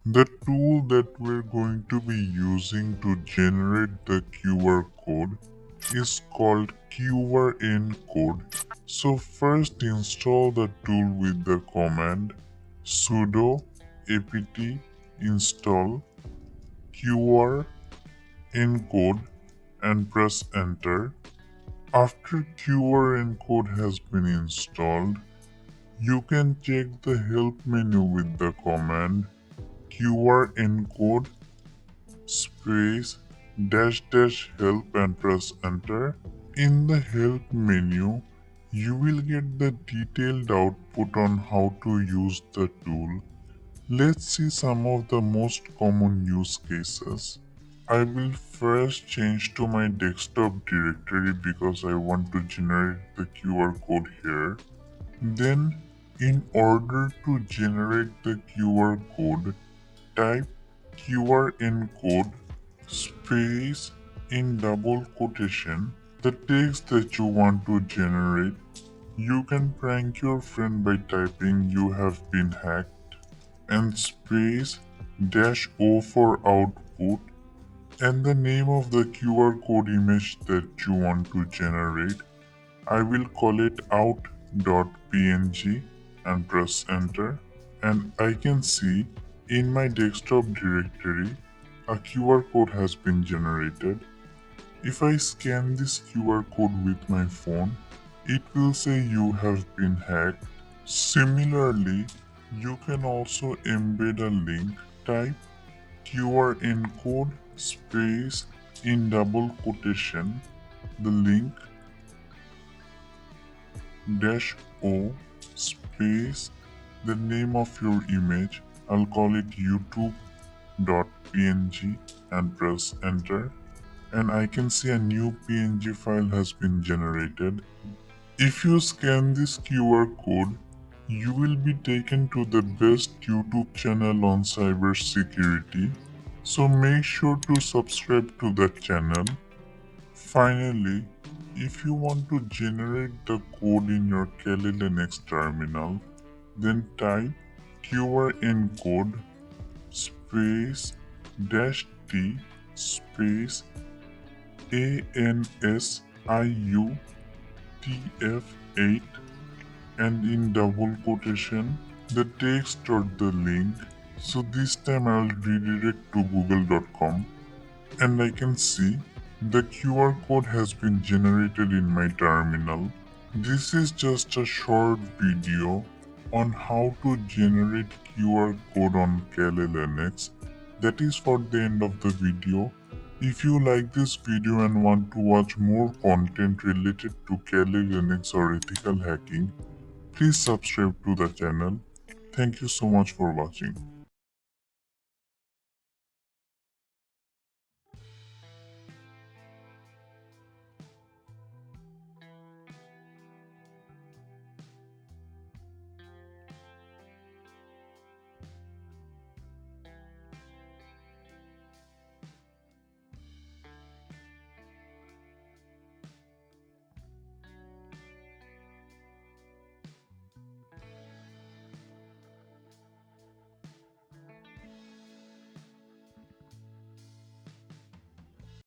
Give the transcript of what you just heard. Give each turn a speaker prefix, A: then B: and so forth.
A: The tool that we're going to be using to generate the QR code is called qrencode. So first install the tool with the command sudo apt install qrencode and press enter. After qrencode has been installed, you can check the help menu with the command qrencode space dash dash help and press enter. In the help menu, you will get the detailed output on how to use the tool. Let's see some of the most common use cases. I will first change to my desktop directory because I want to generate the QR code here. Then, in order to generate the QR code, type qrencode space in double quotation the text that you want to generate. You can prank your friend by typing "you have been hacked" and space dash o for output and the name of the QR code image that you want to generate. I will call it out.png and press enter, and I can see in my desktop directory a QR code has been generated. If I scan this QR code with my phone, it will say you have been hacked. Similarly, you can also embed a link. Type qrencode space in double quotation the link dash o space the name of your image. I'll call it youtube.png and press enter, and I can see a new PNG file has been generated. If you scan this QR code, you will be taken to the best YouTube channel on cybersecurity, so make sure to subscribe to that channel. Finally, if you want to generate the code in your Kali Linux terminal, then type qrencode space dash t space ANSIUTF8 and in double quotation the text or the link. So this time I'll redirect to google.com and I can see the QR code has been generated in my terminal. This is just a short video on how to generate QR code on Kali Linux. That is for the end of the video. If you like this video and want to watch more content related to Kali Linux or ethical hacking, please subscribe to the channel. Thank you so much for watching.